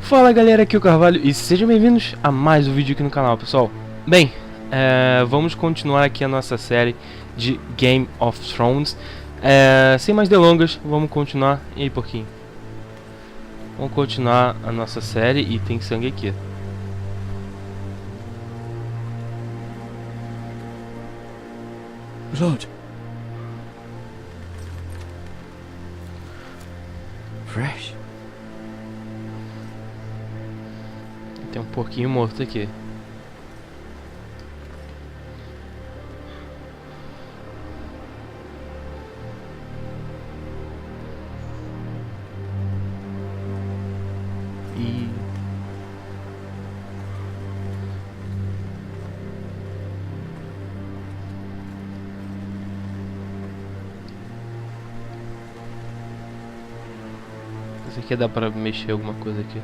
Fala galera, aqui é o Carvalho e sejam bem-vindos a mais um vídeo aqui no canal, pessoal. Bem, vamos continuar aqui a nossa série de Game of Thrones. Sem mais delongas, vamos continuar. E aí, porquinho? Vamos continuar a nossa série e tem sangue aqui. Blood. Fresh. Tem um porquinho morto aqui. E esse aqui dá pra mexer alguma coisa aqui.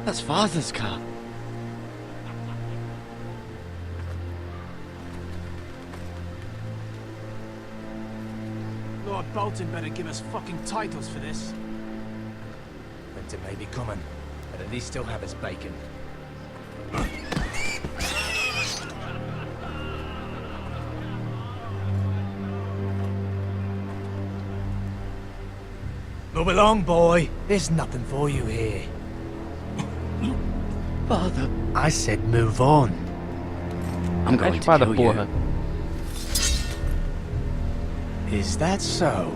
That's Father's car. Lord Bolton better give us fucking titles for this. Winter may be coming, but at least he'll have his bacon. Move along, boy. There's nothing for you here. Father, I said move on. I'm A going to espada, kill porra. You. Is that so?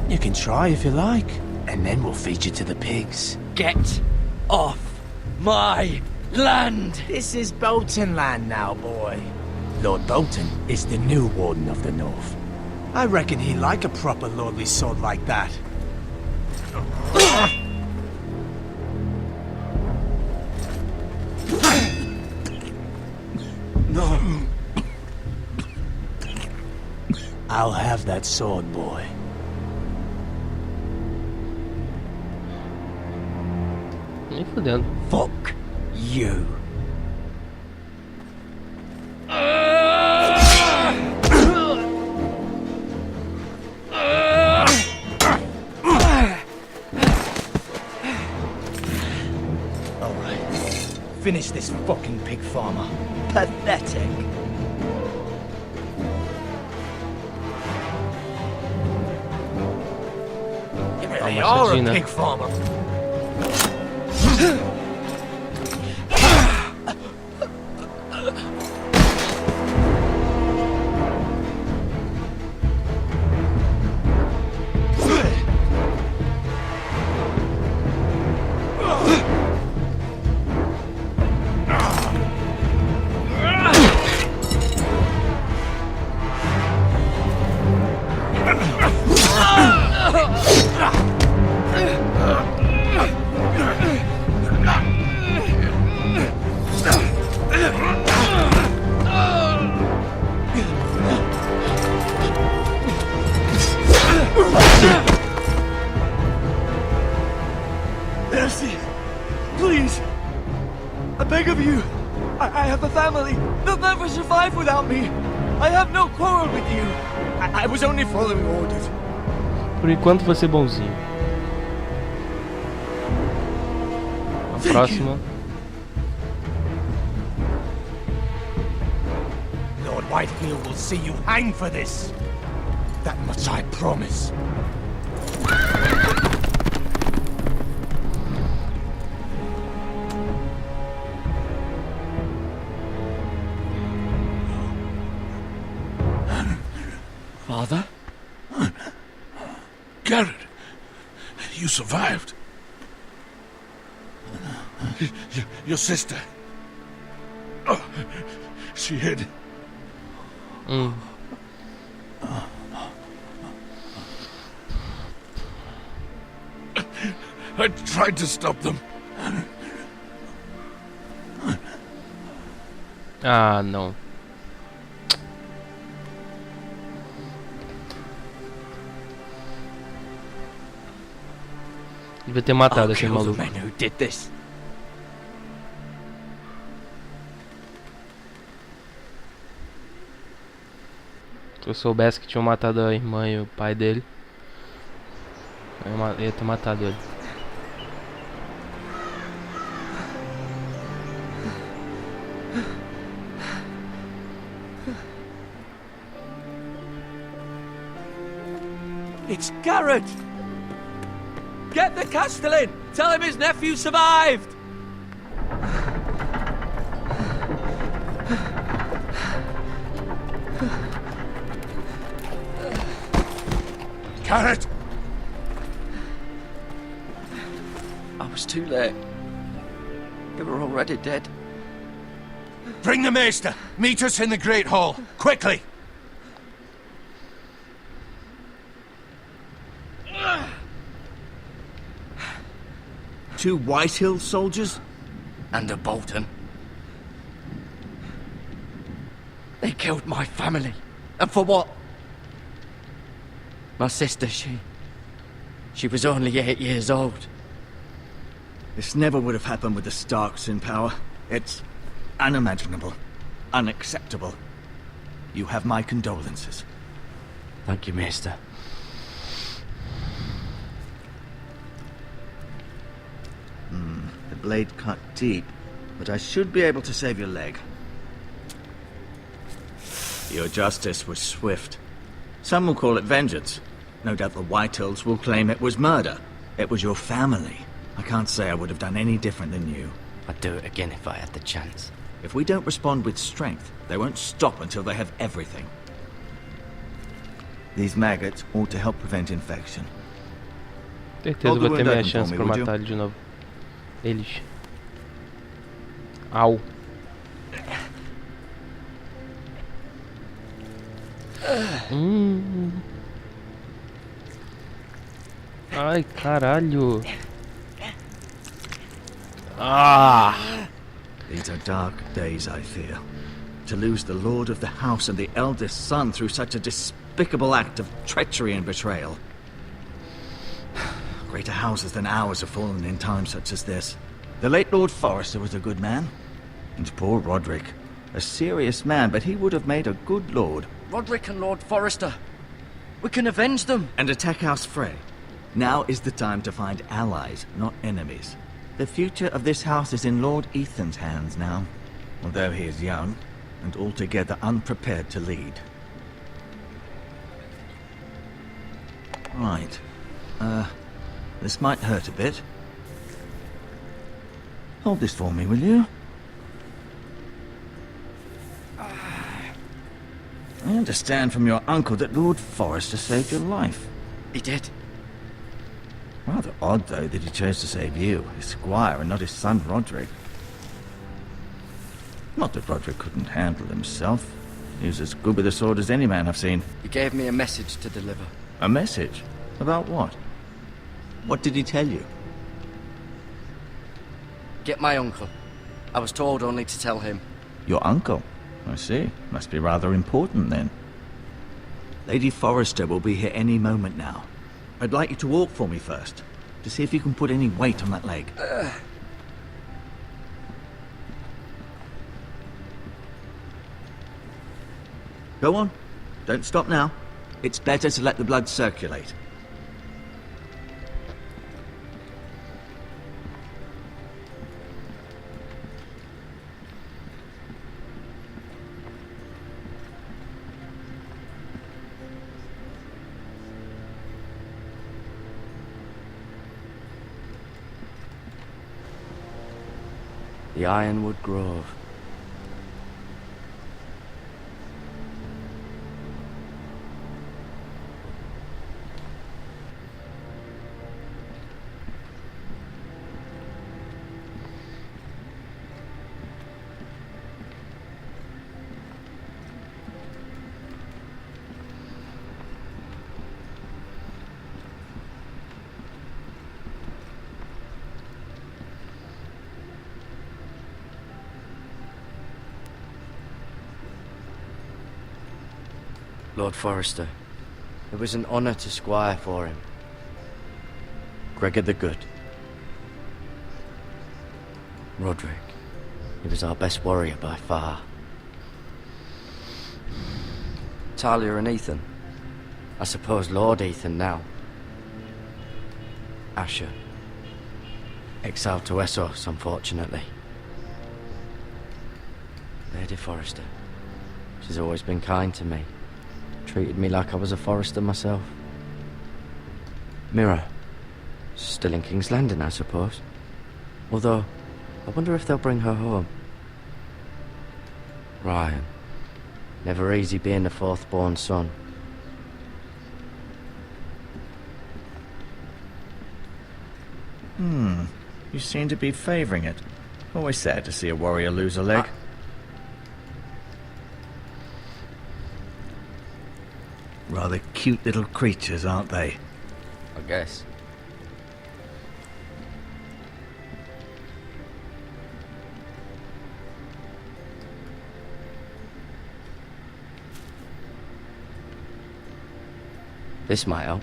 You can try if you like, and then we'll feed you to the pigs. Get off my land! This is Bolton land now, boy. Lord Bolton is the new Warden of the North. I reckon he'd like a proper lordly sword like that. No. I'll have that sword, boy. Nem fudendo. Fuck you. Alright. Finish this fucking pig farmer. Pathetic. You really are a Gina. pig farmer. Mercy! Please! I beg of you! I have a family! They'll never survive without me! I have no quarrel with you! I was only following orders. Por enquanto você é bonzinho. A próxima. Lord Whitehill will see you hang for this. That much I promise. Father? Garrett, you survived. Your sister. Oh, she hid. I tried to stop them. Ah, não. Devia ter matado I'll aquele kill the maluco. men who did this. Se eu soubesse que tinham matado a irmã e o pai dele, eu ia ter matado ele. It's Garrett! Get the Castellan! Tell him his nephew survived! Garrett! I was too late. They were already dead. Bring the Maester! Meet us in the Great Hall! Quickly! Two Whitehill soldiers? And a Bolton. They killed my family. And for what? My sister, she was only 8 years old. This never would have happened with the Starks in power. It's unimaginable. Unacceptable. You have my condolences. Thank you, Maester. The blade cut deep, but I should be able to save your leg. Your justice was swift. Some will call it vengeance. No doubt the Whitehills will claim it was murder. It was your family. I can't say I would have done any different than you. I'd do it again if I had the chance. If we don't respond with strength, they won't stop until they have everything. These maggots ought to help prevent infection. Certeza vou ter minha chance pra matar ele de novo. Eles. Au. Ai, caralho. Ah! These are dark days, I fear. To lose the lord of the house and the eldest son through such a despicable act of treachery and betrayal. Greater houses than ours have fallen in times such as this. The late Lord Forrester was a good man. And poor Roderick. A serious man, but he would have made a good lord. Roderick and Lord Forrester. We can avenge them. And attack House Frey. Now is the time to find allies, not enemies. The future of this house is in Lord Ethan's hands now. Although he is young, and altogether unprepared to lead. Right. This might hurt a bit. Hold this for me, will you? I understand from your uncle that Lord Forrester saved your life. He did. Rather odd, though, that he chose to save you, his squire, and not his son Roderick. Not that Roderick couldn't handle himself. He was as good with a sword as any man I've seen. He gave me a message to deliver. A message? About what? What did he tell you? Get my uncle. I was told only to tell him. Your uncle? I see. Must be rather important, then. Lady Forrester will be here any moment now. I'd like you to walk for me first, to see if you can put any weight on that leg. Go on. Don't stop now. It's better to let the blood circulate. The Ironwood Grove. Lord Forrester. It was an honor to squire for him. Gregor the Good. Roderick. He was our best warrior by far. Talia and Ethan. I suppose Lord Ethan now. Asher. Exiled to Essos, unfortunately. Lady Forrester. She's always been kind to me. Treated me like I was a Forrester myself. Mira. Still in King's Landing, I suppose. Although, I wonder if they'll bring her home. Ryan. Never easy being the fourth-born son. You seem to be favouring it. Always sad to see a warrior lose a leg. Rather cute little creatures, aren't they? I guess. This might help.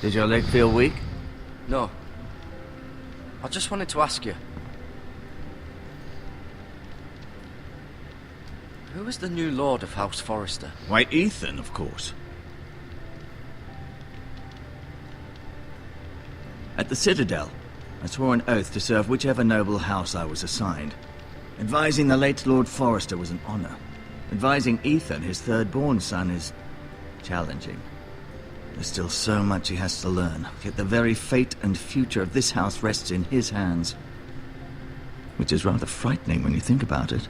Did your leg feel weak? No. I just wanted to ask you. Who is the new Lord of House Forrester? Why, Ethan, of course. At the Citadel, I swore an oath to serve whichever noble house I was assigned. Advising the late Lord Forrester was an honor. Advising Ethan, his third-born son, is challenging. There's still so much he has to learn, yet the very fate and future of this house rests in his hands. Which is rather frightening when you think about it.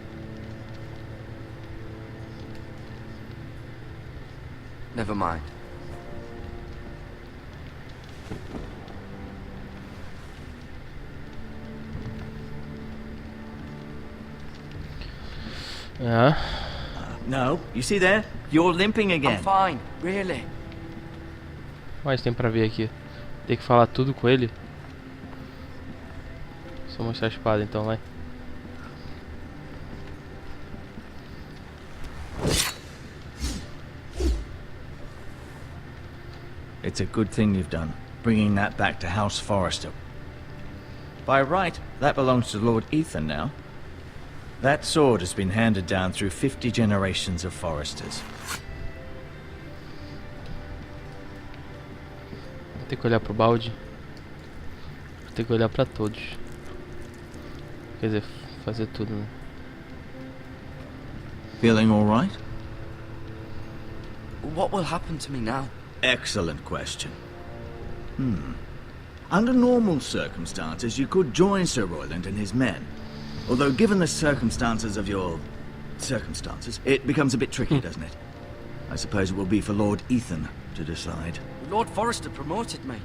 Never mind. É. No, you see there? You're limping again. I'm fine, really. Mais tem pra ver aqui. Tem que falar tudo com ele. Só mostrar a espada então, vai. It's a good thing you've done, bringing that back to House Forrester. By right, that belongs to Lord Ethan now. That sword has been handed down through 50 generations of Forresters. Vou ter que olhar pro balde. Vou ter que olhar pra todos. Quer dizer, fazer tudo, né? Feeling all right? What will happen to me now? Excellent question. Under normal circumstances, you could join Sir Royland and his men. Although, given the circumstances of your circumstances, it becomes a bit tricky, doesn't it? I suppose it will be for Lord Ethan to decide. Lord Forrester promoted me.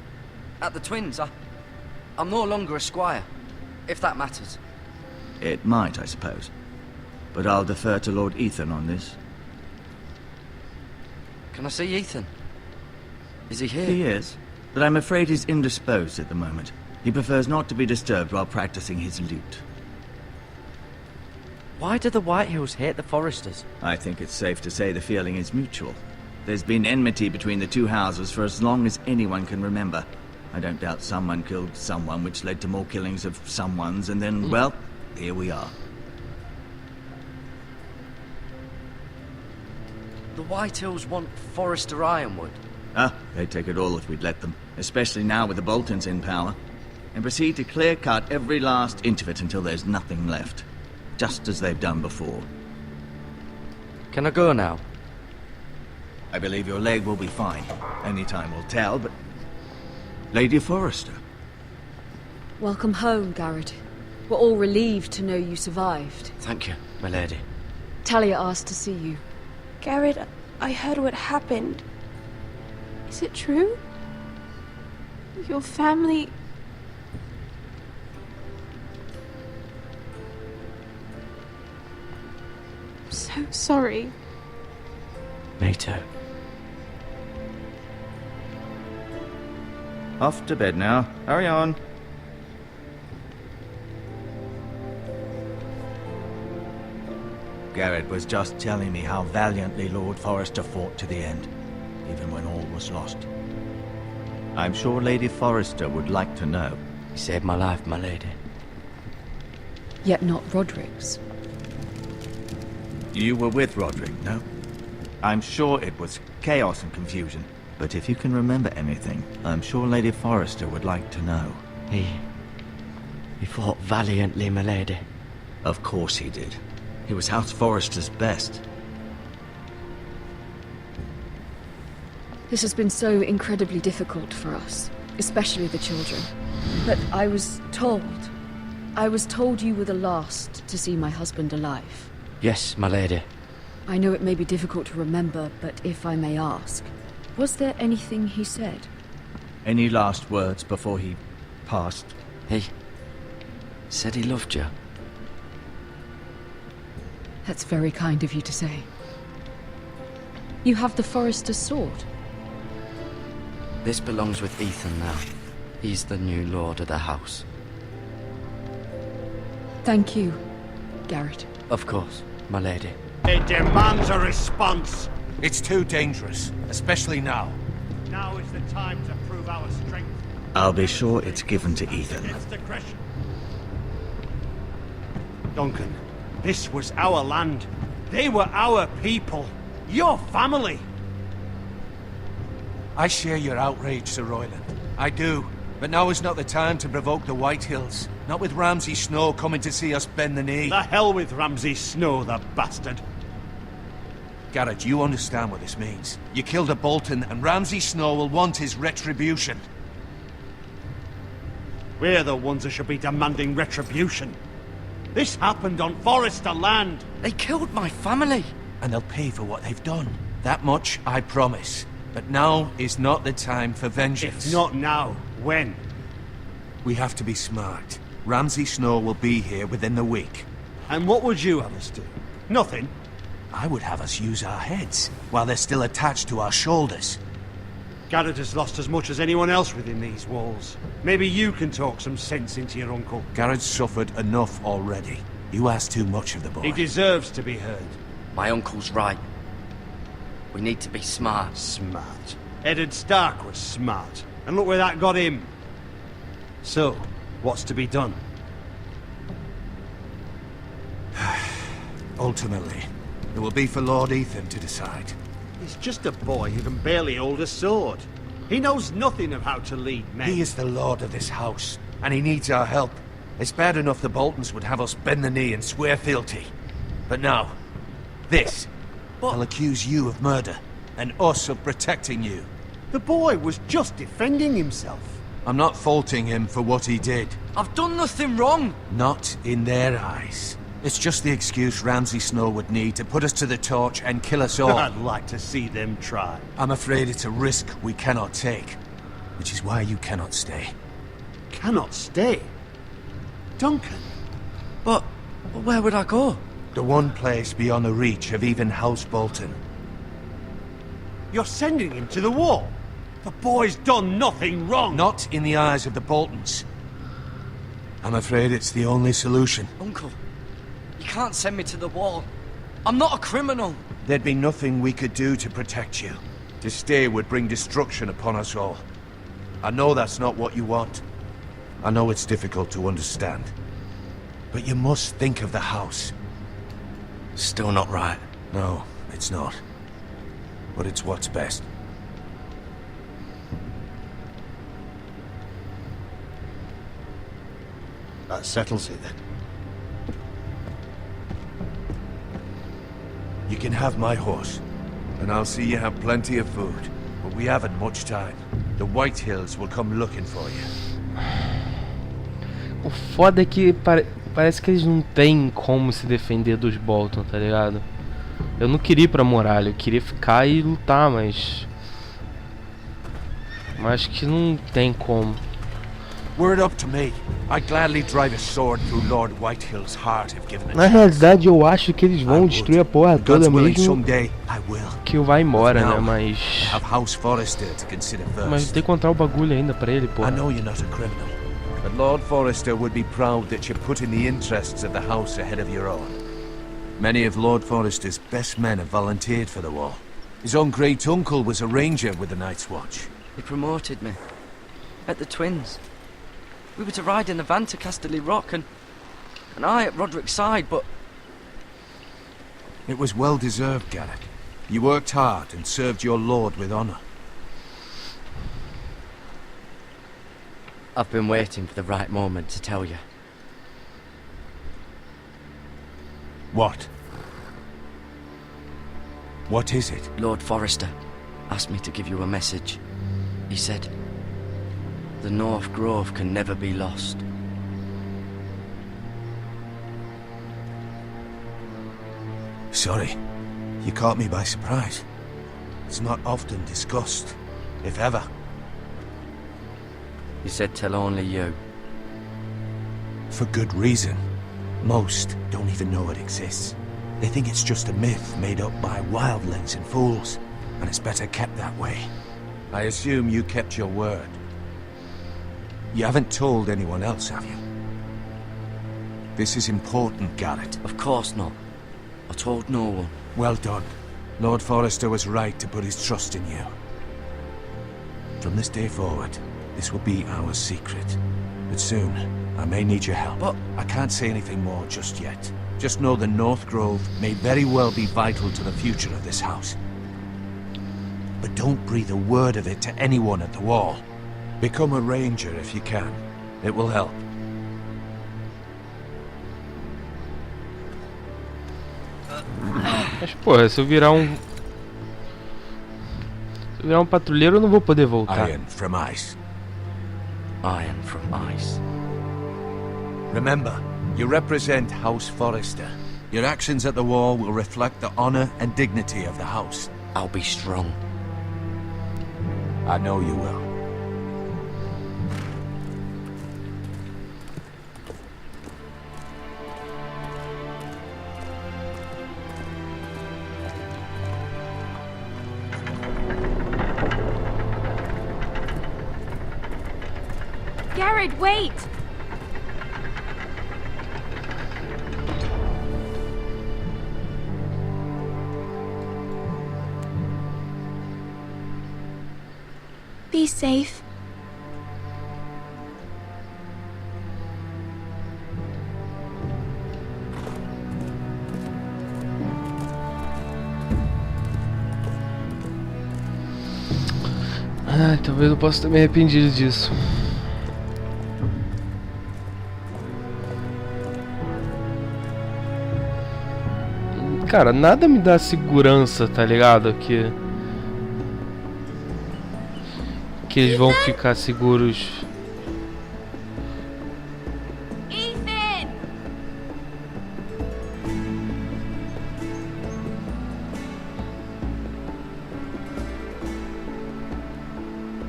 At the Twins, I'm no longer a squire, if that matters. It might, I suppose. But I'll defer to Lord Ethan on this. Can I see Ethan? Is he here? He is, but I'm afraid he's indisposed at the moment. He prefers not to be disturbed while practicing his lute. Why do the Whitehills hate the Forresters? I think it's safe to say the feeling is mutual. There's been enmity between the two houses for as long as anyone can remember. I don't doubt someone killed someone, which led to more killings of someones, and then, well, here we are. The Whitehills want Forrester Ironwood. They'd take it all if we'd let them, especially now with the Boltons in power, and proceed to clear-cut every last inch of it until there's nothing left, just as they've done before. Can I go now? I believe your leg will be fine. Only time will tell, but... Lady Forrester. Welcome home, Garrett. We're all relieved to know you survived. Thank you, my lady. Talia asked to see you. Garrett, I heard what happened. Is it true? Your family... I'm so sorry. Me too. Off to bed now. Hurry on. Garrett was just telling me how valiantly Lord Forrester fought to the end, even when all was lost. I'm sure Lady Forrester would like to know. You saved my life, my lady. Yet not Roderick's. You were with Roderick, no? I'm sure it was chaos and confusion. But if you can remember anything, I'm sure Lady Forrester would like to know. He fought valiantly, my lady. Of course he did. He was House Forrester's best. This has been so incredibly difficult for us, especially the children. But I was told you were the last to see my husband alive. Yes, my lady. I know it may be difficult to remember, but if I may ask, was there anything he said? Any last words before he passed? He said he loved you. That's very kind of you to say. You have the Forrester's sword. This belongs with Ethan now. He's the new lord of the house. Thank you, Garrett. Of course, my lady. It demands a response. It's too dangerous, especially now. Now is the time to prove our strength. I'll be sure it's given to Ethan. Against aggression. Duncan, this was our land. They were our people. Your family. I share your outrage, Sir Royland. I do. But now is not the time to provoke the White Hills. Not with Ramsay Snow coming to see us bend the knee. The hell with Ramsay Snow, the bastard. Garrett, you understand what this means. You killed a Bolton, and Ramsay Snow will want his retribution. We're the ones who should be demanding retribution. This happened on Forrester land. They killed my family. And they'll pay for what they've done. That much I promise. But now is not the time for vengeance. If not now, when? We have to be smart. Ramsay Snow will be here within the week. And what would you have us do? Nothing. I would have us use our heads, while they're still attached to our shoulders. Garrett has lost as much as anyone else within these walls. Maybe you can talk some sense into your uncle. Garrett's suffered enough already. You ask too much of the boy. He deserves to be heard. My uncle's right. We need to be smart. Smart. Eddard Stark was smart. And look where that got him. So, what's to be done? Ultimately, it will be for Lord Ethan to decide. He's just a boy who can barely hold a sword. He knows nothing of how to lead men. He is the lord of this house, and he needs our help. It's bad enough the Boltons would have us bend the knee and swear fealty. But now, this. They'll accuse you of murder, and us of protecting you. The boy was just defending himself. I'm not faulting him for what he did. I've done nothing wrong. Not in their eyes. It's just the excuse Ramsay Snow would need to put us to the torch and kill us all. I'd like to see them try. I'm afraid it's a risk we cannot take, which is why you cannot stay. Cannot stay? Duncan? But where would I go? The one place beyond the reach of even House Bolton. You're sending him to the wall? The boy's done nothing wrong. Not in the eyes of the Boltons. I'm afraid it's the only solution. Uncle, you can't send me to the wall. I'm not a criminal. There'd be nothing we could do to protect you. To stay would bring destruction upon us all. I know that's not what you want. I know it's difficult to understand. But you must think of the house. Still not right. No, it's not. But it's what's best. That settles it then. You can have my horse, and I'll see you have plenty of food. But we haven't much time. The White Hills will come looking for you. O foda é que parece que eles não têm como se defender dos Bolton, tá ligado? Eu não queria ir pra muralha, eu queria ficar e lutar, mas acho que não tem como. Were it up to me, I'd gladly drive a sword through Lord Whitehill's heart if given a Na chance. realidade, eu acho que eles I vão would. destruir a porra God's toda willing, mesmo someday I will. que eu vá embora, But né? now, Mas... I have House Forrester to consider Mas first. tem que encontrar o bagulho ainda pra ele, I porra. know you're not a criminal, but Lord Forrester would be proud that you're putting the interests of the house ahead of your own. Many of Lord Forrester's best men have volunteered for the war. His own great uncle was a ranger with the Night's Watch. He promoted me. At the Twins. We were to ride in the van to Casterly Rock and I at Roderick's side, but... It was well deserved, Garrett. You worked hard and served your lord with honor. I've been waiting for the right moment to tell you. What? What is it? Lord Forrester asked me to give you a message. He said, the North Grove can never be lost. Sorry, you caught me by surprise. It's not often discussed, if ever. He said tell only you. For good reason. Most don't even know it exists. They think it's just a myth made up by wildlings and fools, and it's better kept that way. I assume you kept your word. You haven't told anyone else, have you? This is important, Garrett. Of course not. I told no one. Well done. Lord Forrester was right to put his trust in you. From this day forward, this will be our secret. But soon, I may need your help. But I can't say anything more just yet. Just know the North Grove may very well be vital to the future of this house. But don't breathe a word of it to anyone at the wall. Become a ranger if you can. It will help. Mas, porra, se eu virar um... Se eu virar um patrulheiro, eu não vou poder voltar. Iron from ice. Iron from ice. Remember, you represent House Forrester. Your actions at the war will reflect the honor and dignity of the house. I'll be strong. I know you will. Garrett, wait! Be safe. Ai, talvez eu possa ter me arrependido disso. Cara, nada me dá segurança, tá ligado? Que eles vão ficar seguros. Ethan!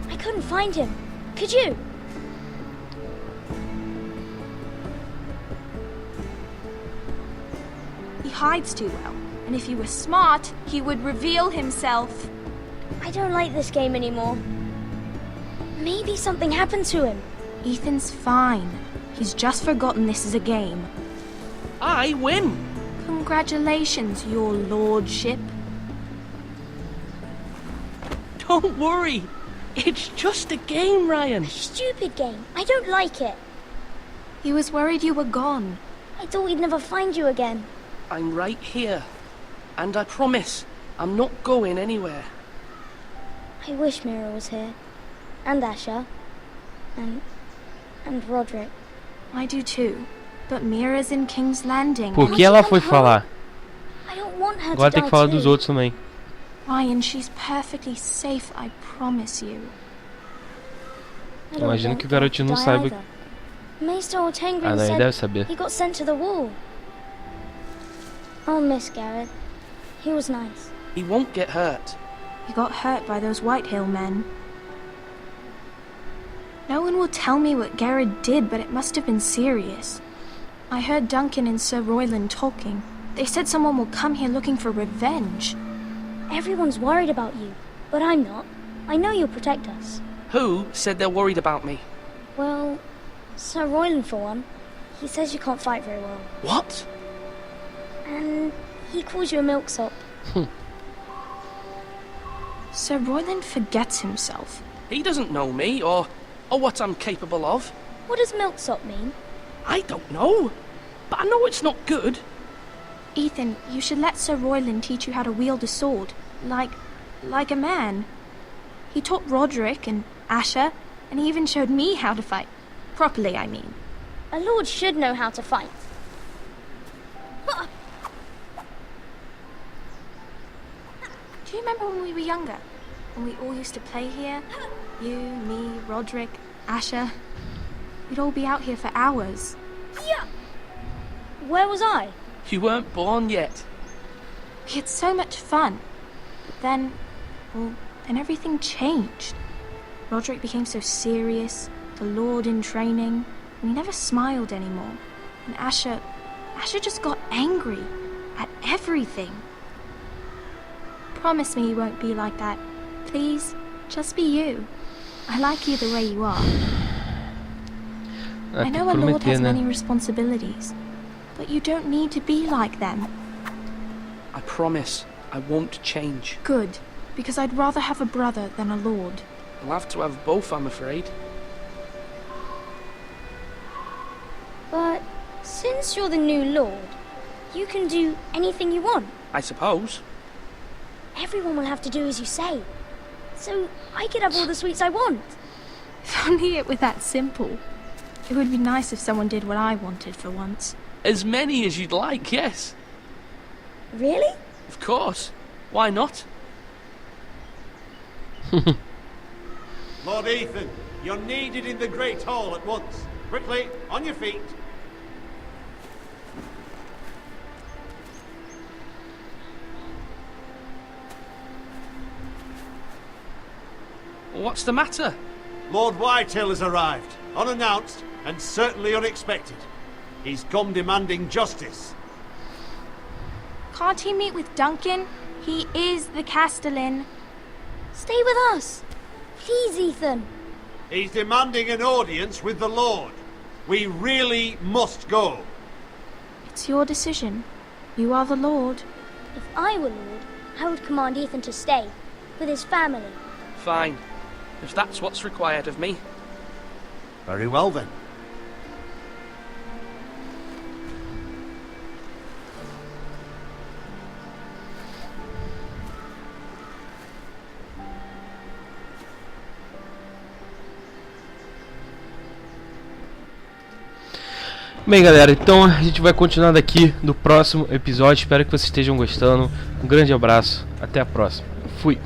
I couldn't find him. Could you? He hides too well, and if he were smart, he would reveal himself. I don't like this game anymore. Maybe something happened to him. Ethan's fine. He's just forgotten this is a game. I win! Congratulations, your lordship. Don't worry. It's just a game, Ryan. Stupid game. I don't like it. He was worried you were gone. I thought we'd never find you again. I'm right here. And I promise, I'm not going anywhere. I wish Mira was here. And Asher. And Roderick. I do too. But Mira's in King's Landing. Por que ela foi falar? I don't want her Agora to tem die que falar too. dos outros também. Ryan, she's perfectly safe, I promise you. I don't Imagino want que o her garotinho to não die saiba. either. Maester Ortengrin Ah, não, ele said deve saber. he got sent to the wall. I'll miss Garrett. He was nice. He won't get hurt. He got hurt by those Whitehill men. No one will tell me what Garrett did, but it must have been serious. I heard Duncan and Sir Royland talking. They said someone will come here looking for revenge. Everyone's worried about you, but I'm not. I know you'll protect us. Who said they're worried about me? Well, Sir Royland for one. He says you can't fight very well. What? And he calls you a milksop. Sir Royland forgets himself. He doesn't know me, or what I'm capable of. What does milksop mean? I don't know, but I know it's not good. Ethan, you should let Sir Royland teach you how to wield a sword, like a man. He taught Roderick and Asher, and he even showed me how to fight. Properly, I mean. A lord should know how to fight. Do you remember when we were younger? When we all used to play here? You, me, Roderick, Asher. We'd all be out here for hours. Yeah. Where was I? You weren't born yet. We had so much fun. But then everything changed. Roderick became so serious, the Lord in training, and he never smiled anymore. And Asher just got angry at everything. Promise me you won't be like that. Please, just be you. I like you the way you are. I know a lord has many responsibilities, but you don't need to be like them. I promise I won't change. Good, because I'd rather have a brother than a lord. I'll have to have both, I'm afraid. But since you're the new lord, you can do anything you want. I suppose. Everyone will have to do as you say. So I could have all the sweets I want. If only it were that simple. It would be nice if someone did what I wanted for once. As many as you'd like, yes. Really? Of course. Why not? Lord Ethan, you're needed in the Great Hall at once. Quickly, on your feet. What's the matter? Lord Whitetail has arrived, unannounced and certainly unexpected. He's come demanding justice. Can't he meet with Duncan? He is the Castellan. Stay with us. Please, Ethan. He's demanding an audience with the Lord. We really must go. It's your decision. You are the Lord. If I were Lord, I would command Ethan to stay with his family. Fine. If that's what's required of me. Very well then. Bem, galera, então a gente vai continuar daqui no próximo episódio. Espero que vocês estejam gostando. Um grande abraço, até a próxima. Fui!